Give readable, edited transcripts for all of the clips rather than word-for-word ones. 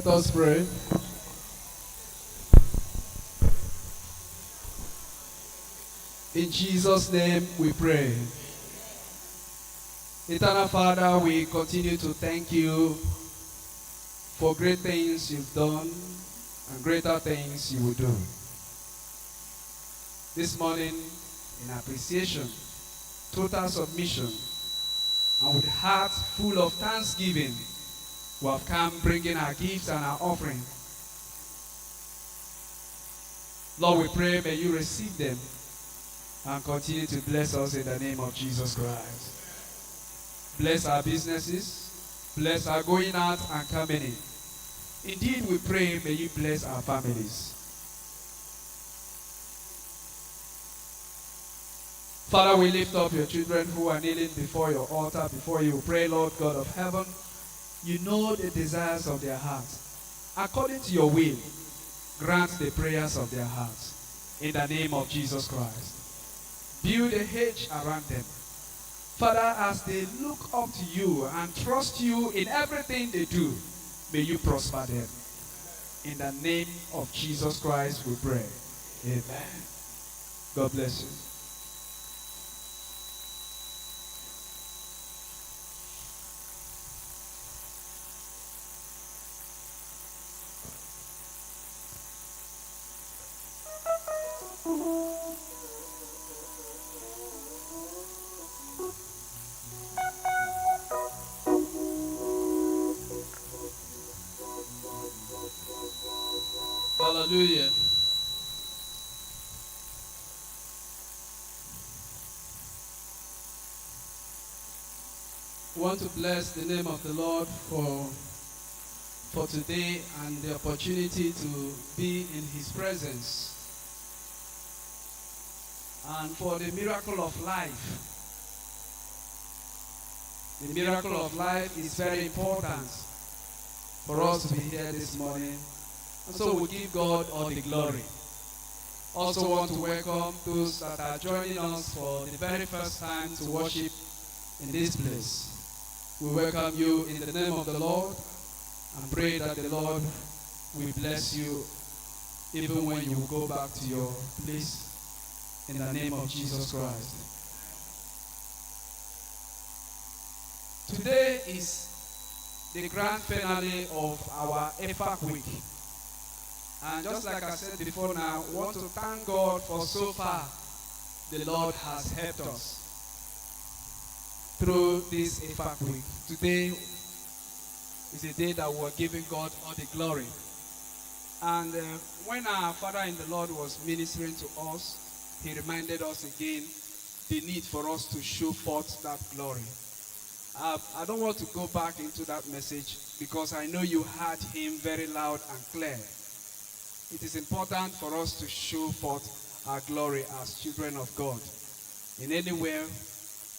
Let us pray. In Jesus' name we pray. Eternal Father, we continue to thank you for great things you've done and greater things you will do. This morning, in appreciation, total submission, and with hearts full of thanksgiving, we have come bringing our gifts and our offering. Lord, we pray, may you receive them and continue to bless us in the name of Jesus Christ. Bless our businesses, bless our going out and coming in. Indeed, we pray, may you bless our families. Father, we lift up your children who are kneeling before your altar, before you. Pray, Lord God of heaven, you know the desires of their hearts. According to your will, grant the prayers of their hearts. In the name of Jesus Christ. Build a hedge around them. Father, as they look up to you and trust you in everything they do, may you prosper them. In the name of Jesus Christ we pray. Amen. God bless you. Hallelujah. We want to bless the name of the Lord for today and the opportunity to be in his presence. And for the miracle of life. The miracle of life is very important for us to be here this morning. And so we give God all the glory. Also want to welcome those that are joining us for the very first time to worship in this place. We welcome you in the name of the Lord and pray that the Lord will bless you even when you go back to your place in the name of Jesus Christ. Today is the grand finale of our EFAC week. And just like I said before now, we want to thank God for so far the Lord has helped us through this EFAC week. Today is a day that we're giving God all the glory. And when our Father in the Lord was ministering to us, he reminded us again the need for us to show forth that glory. I don't want to go back into that message because I know you heard him very loud and clear. It is important for us to show forth our glory as children of God in anywhere,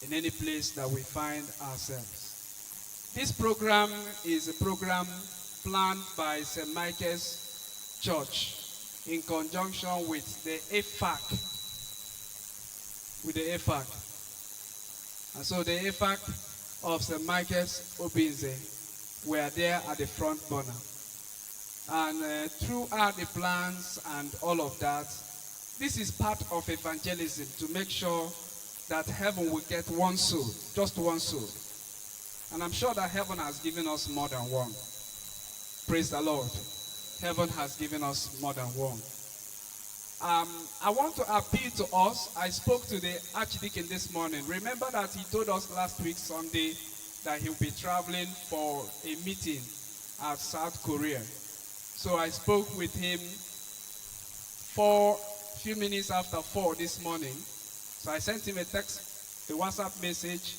in any place that we find ourselves. This program is a program planned by St. Michael's Church in conjunction with the EFAC. And so the EFAC of St. Michael's Obinze were there at the front burner. And throughout the plans and all of that, this is part of evangelism to make sure that heaven will get one soul, just one soul. And I'm sure that heaven has given us more than one. Praise the Lord. Heaven has given us more than one. I want to appeal to us. I spoke to the Archdeacon this morning. Remember that he told us last week, Sunday, that he'll be traveling for a meeting at South Korea. So I spoke with him for a few minutes after 4 this morning. So I sent him a text, a WhatsApp message.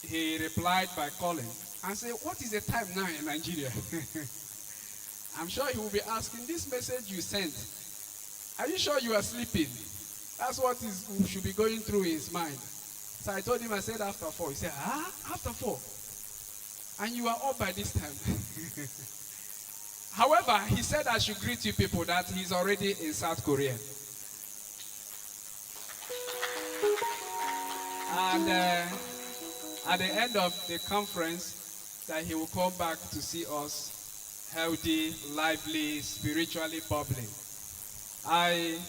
He replied by calling and said, "What is the time now in Nigeria?" I'm sure he will be asking, "This message you sent, are you sure you are sleeping?" That's what should be going through his mind. So I told him, I said after 4. He said, after 4? And you are up by this time. However, he said I should greet you people that he's already in South Korea. And at the end of the conference, that he will come back to see us healthy, lively, spiritually bubbling. I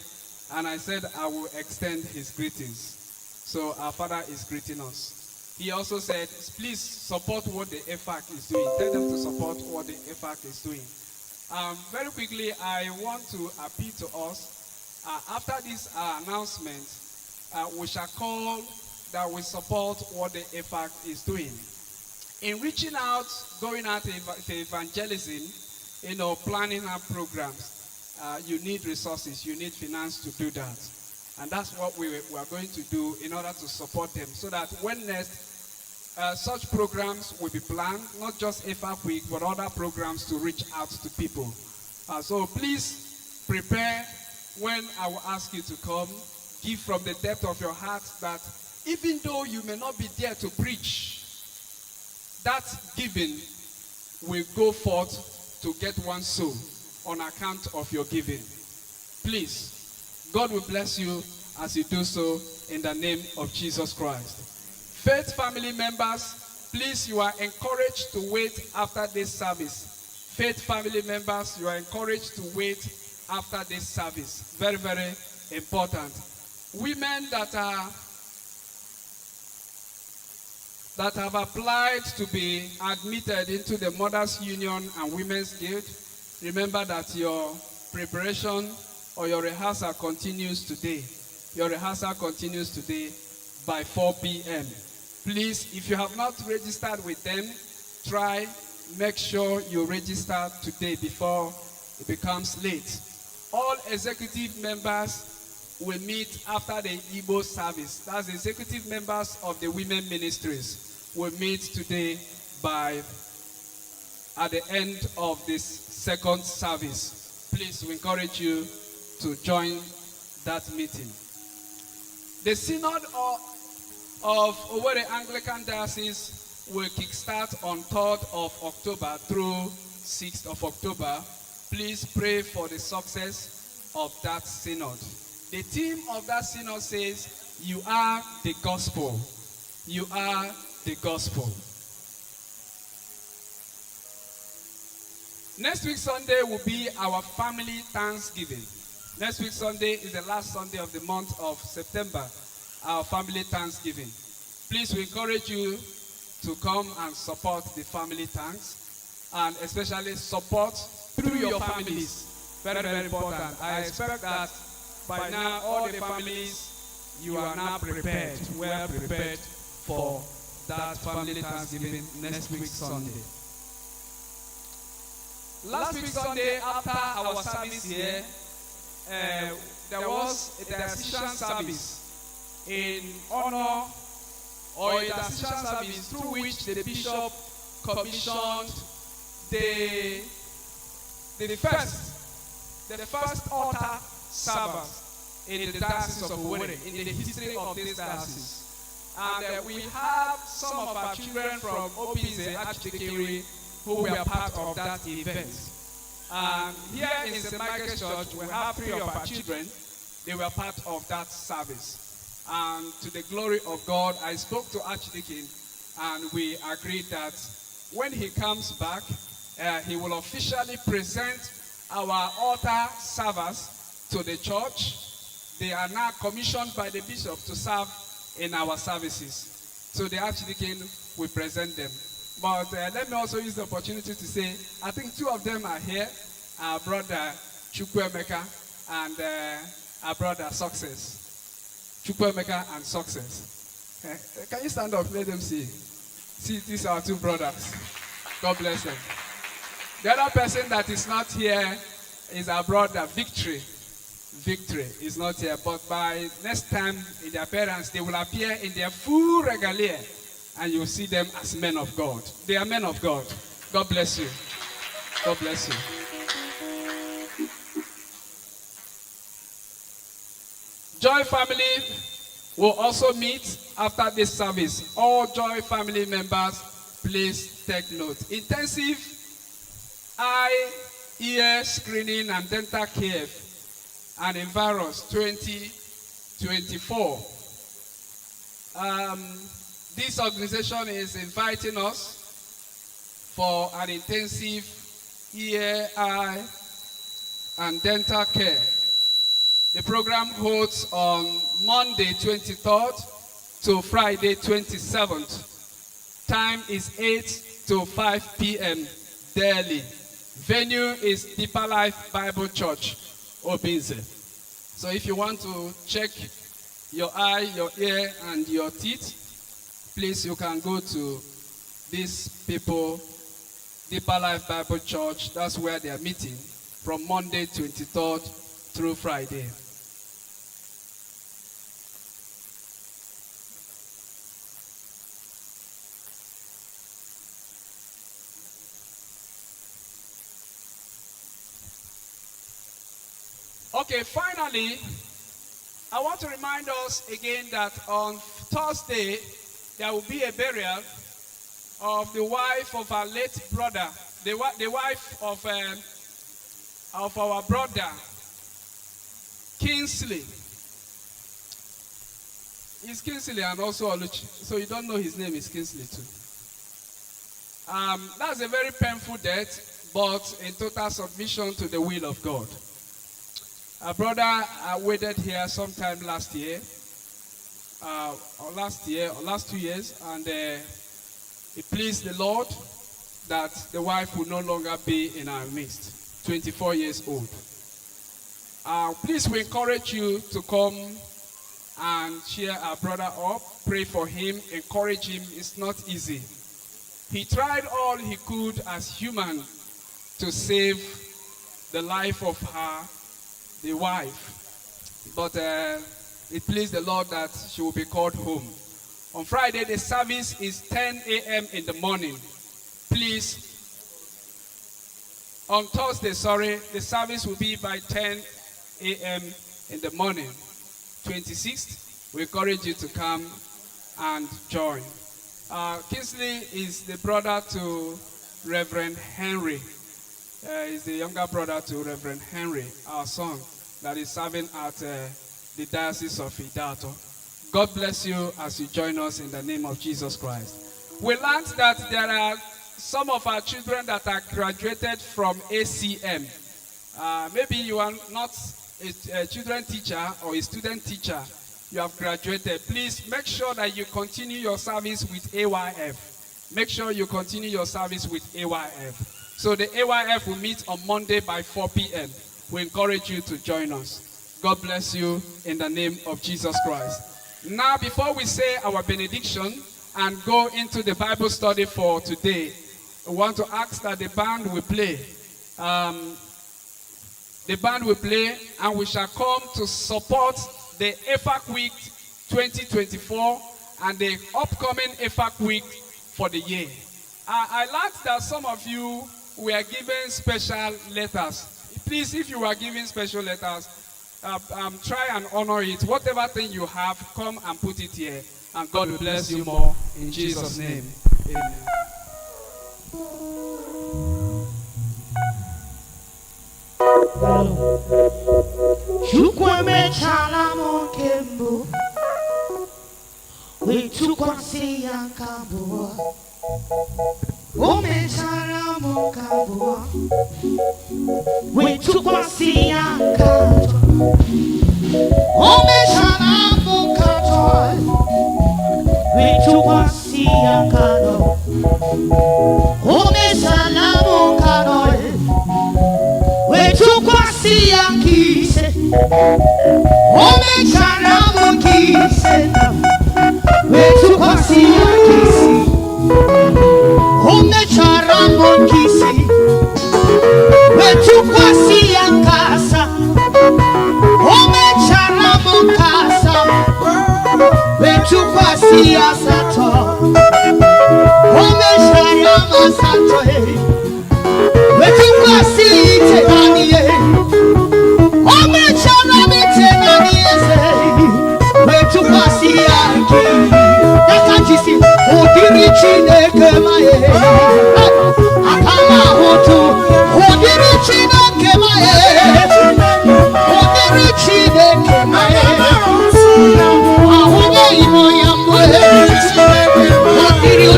said I will extend his greetings. So our father is greeting us. He also said, please support what the EFAC is doing. Tell them to support what the EFAC is doing. Very quickly, I want to appeal to us. After this announcement, we shall call that we support what the EFAC is doing. In reaching out, going out to evangelism, planning our programs, you need resources, you need finance to do that. And that's what we are going to do in order to support them, so that when next such programs will be planned, not just EFAC Week, but other programs to reach out to people. So please prepare when I will ask you to come. Give from the depth of your heart, that even though you may not be there to preach, that giving will go forth to get one soul on account of your giving. Please, God will bless you as you do so in the name of Jesus Christ. Faith family members, please, you are encouraged to wait after this service. Faith family members, you are encouraged to wait after this service. Very, very important. Women that have applied to be admitted into the Mothers Union and Women's Guild, remember that your preparation or your rehearsal continues today. Your rehearsal continues today by 4 p.m. Please, if you have not registered with them, make sure you register today before it becomes late. All executive members will meet after the IGBO service. That's the executive members of the women ministries will meet today at the end of this second service. Please, we encourage you to join that meeting. The Synod of Owerri Anglican Diocese will kickstart on 3rd of October through 6th of October. Please pray for the success of that synod. The theme of that synod says, you are the gospel. You are the gospel. Next week Sunday will be our family Thanksgiving. Next week Sunday is the last Sunday of the month of September, our family Thanksgiving. Please, we encourage you to come and support the family thanks, and especially support through your families. Very, very important. I expect that by now all the families, you are now prepared, well prepared for that family Thanksgiving next week Sunday. Last week Sunday, after our service here, there was a diocesan service in honor, or a diocesan service through which the bishop commissioned the first altar servers in the diocese of Owerri, in the history of this diocese. And we have some of our children from Obinze Archdeaconry who were part of that event. And here in St. Michael's Church, we have 3 of our children. They were part of that service. And to the glory of God, I spoke to Archdeacon, and we agreed that when he comes back, he will officially present our altar servers to the church. They are now commissioned by the bishop to serve in our services. So the Archdeacon will present them. But let me also use the opportunity to say, I think 2 of them are here, our brother Chukwuemeka and our brother Success. Chukwuemeka and Success. Can you stand up? Let them see. See, these are our 2 brothers. God bless them. The other person that is not here is our brother Victory. Victory is not here, but by next time in their appearance, they will appear in their full regalia, and you will see them as men of God. They are men of God. God bless you. God bless you. Joy family will also meet after this service. All Joy family members, please take note. Intensive eye, ear screening and dental care and Environs 2024. This organization is inviting us for an intensive ear, eye, and dental care. The program holds on Monday 23rd to Friday 27th. Time is 8 to 5 p.m. daily. Venue is Deeper Life Bible Church, Obinze. So if you want to check your eye, your ear, and your teeth, please you can go to these people, Deeper Life Bible Church. That's where they are meeting from Monday 23rd through Friday. Okay, finally, I want to remind us again that on Thursday, there will be a burial of the wife of our late brother, the wife of our brother, Kingsley. He's Kingsley and also Oluchi, so you don't know his name is Kingsley too. That's a very painful death, but in total submission to the will of God. Our brother waited here sometime last year, or last 2 years, and it pleased the Lord that the wife will no longer be in our midst, 24 years old. Please, we encourage you to come and cheer our brother up, pray for him, encourage him. It's not easy. He tried all he could as human to save the life of the wife, but it pleased the Lord that she will be called home. On Friday, the service is 10 a.m. in the morning. Please, on Thursday, the service will be by 10 a.m. in the morning. 26th, we encourage you to come and join. Kingsley is the brother to Reverend Henry. He's the younger brother to Reverend Henry, our son, that is serving at the Diocese of Idato. God bless you as you join us in the name of Jesus Christ. We learned that there are some of our children that are graduated from ACM. Maybe you are not a children teacher or a student teacher. You have graduated. Please make sure that you continue your service with AYF. Make sure you continue your service with AYF. So the AYF will meet on Monday by 4 p.m. We encourage you to join us. God bless you in the name of Jesus Christ. Now, before we say our benediction and go into the Bible study for today, I want to ask that the band will play. The band will play, and we shall come to support the EFAC Week 2024 and the upcoming EFAC Week for the year. I learned that some of you were given special letters. Please, if you are given special letters, try and honor it. Whatever thing you have, come and put it here. And God will bless you more in Jesus' name. Amen. Chukweme chalamo kembo, we chukwasi yankabo. Ome chalamo kabo, we chukwasi yankabo. Ome chalamo kabo, we chukwasi yankabo. Ome chalamo kabo. Wetukwasi yankise, ome charamu kise. Wetukwasi yankise, ome charamu kise. Wetukwasi yankasa, ome charamu kasa. Wetukwasi yasato, ome charamu sato. Wetukwasi tenaniye, ome charami tenaniye se. Wetukwasi yanki, yakajisi udiri chineke maye. Akama hutu udiri chineke maye, udiri chineke maye. Ahume imo yamwe, udiri.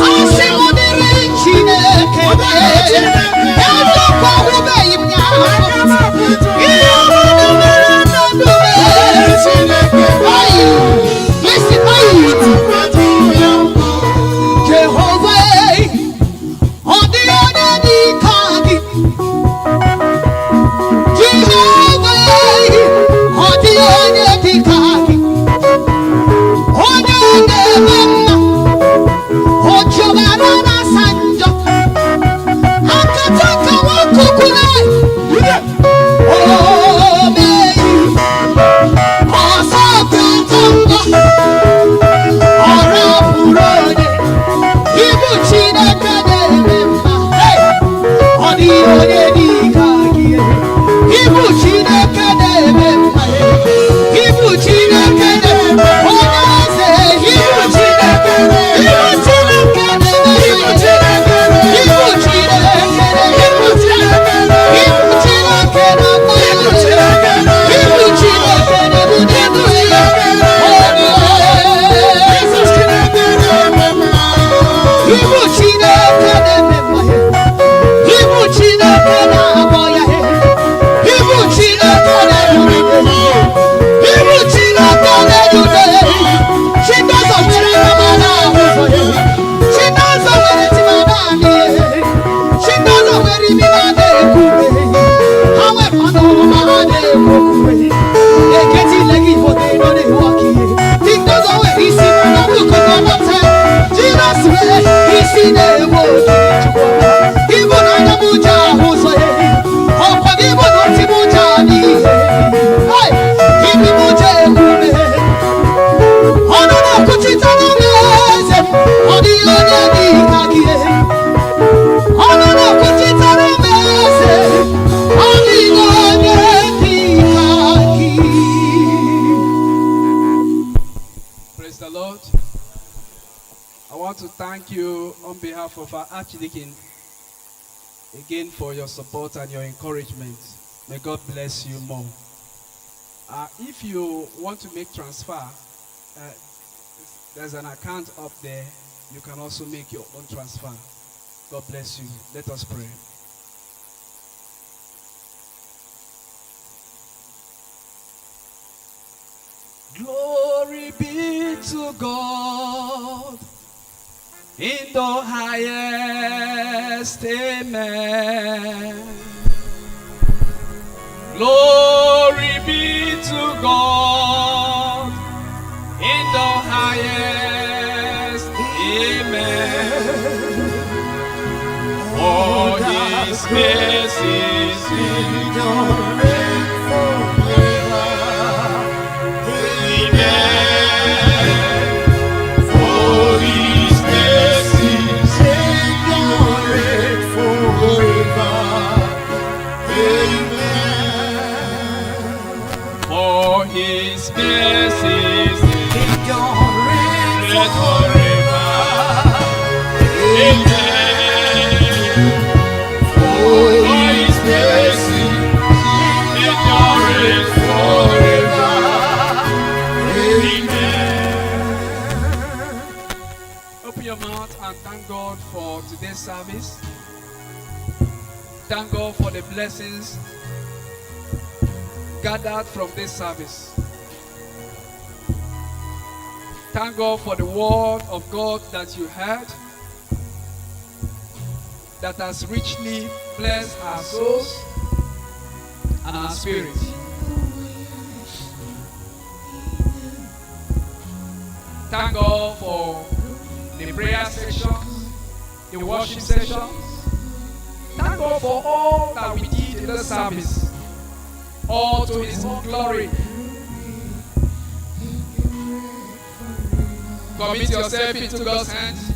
Asi udiri chineke. want to thank you on behalf of our Archdeacon again for your support and your encouragement. May God bless you more. If you want to make transfer, there's an account up there. You can also make your own transfer. God bless you. Let us pray. Glory be to God in the highest. Amen. Glory be to God in the highest. Amen. For his mercies endure forever. Amen. For his mercies endure forever. Amen. For his mercies endure forever. Amen. For his mercies endure forever. Open your mouth and thank God for today's service. Thank God for the blessings gathered from this service. Thank God for the word of God that you heard, that has richly blessed our souls and our spirit. Thank God for the prayer sessions, the worship sessions. Thank God for all that we did in this service, all to his own glory. Commit yourself into God's hands.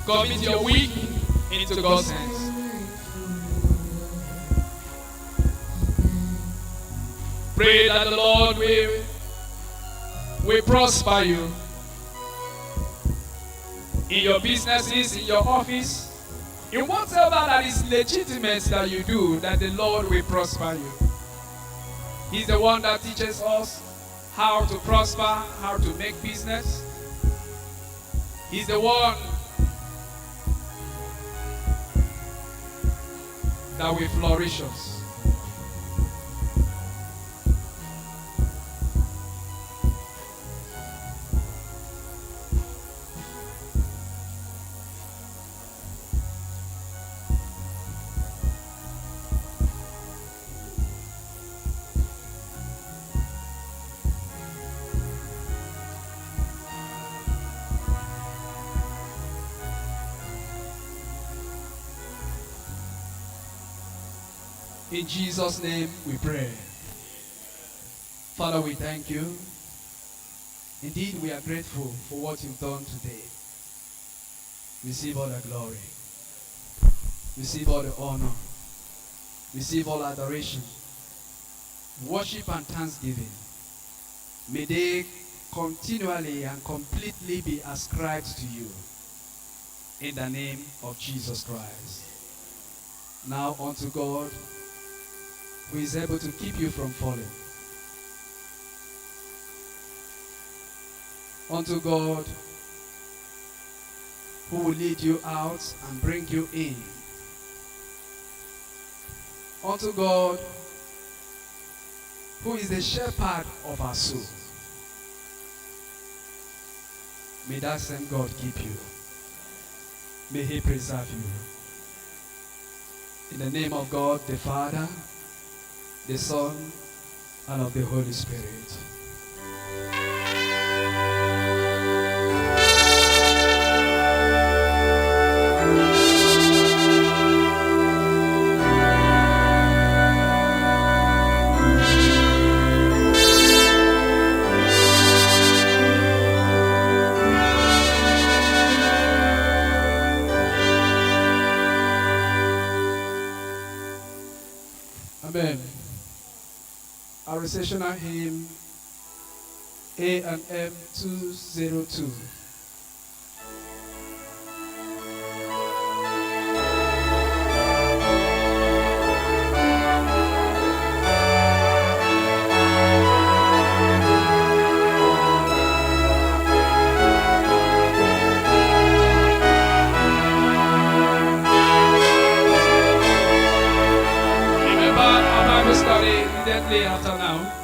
Commit your week into God's hands. Pray that the Lord will prosper you in your businesses, in your office, in whatever that is legitimate that you do, that the Lord will prosper you. He's the one that teaches us how to prosper, how to make business. He's the one that will flourish us. In Jesus' name we pray. Father, we thank you. Indeed, we are grateful for what you've done today. Receive all the glory. Receive all the honor. Receive all adoration. Worship and thanksgiving. May they continually and completely be ascribed to you. In the name of Jesus Christ. Now unto God, who is able to keep you from falling. Unto God, who will lead you out and bring you in. Unto God, who is the shepherd of our soul. May that same God keep you. May he preserve you. In the name of God, the Father, the Son, and of the Holy Spirit. Amen. Our recessional hymn A&M 202. Study immediately after now.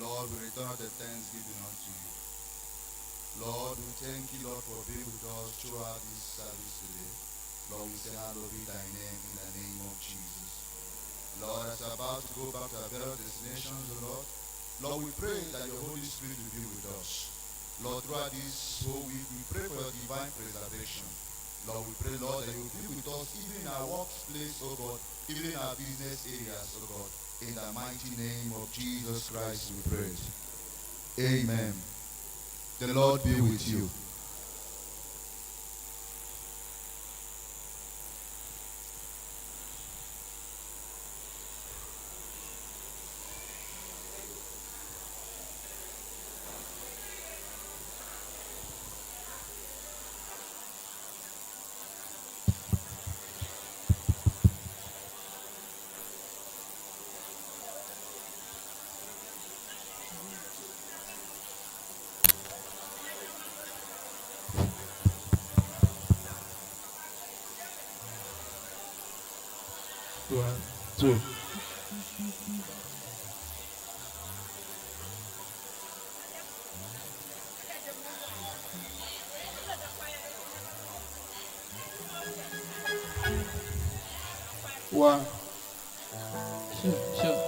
Lord, we return the thanksgiving unto you. Lord, we thank you, Lord, for being with us throughout this service today. Lord, we say, hallowed be thy name in the name of Jesus. Lord, as we're about to go back to our various destinations, Lord, we pray that your Holy Spirit will be with us. Lord, throughout this whole week, we pray for your divine preservation. Lord, we pray, Lord, that you will be with us even in our workplace, oh God, even in our business areas, oh God. In the mighty name of Jesus Christ we pray. Amen. The Lord be with you. One, two. One. Sure.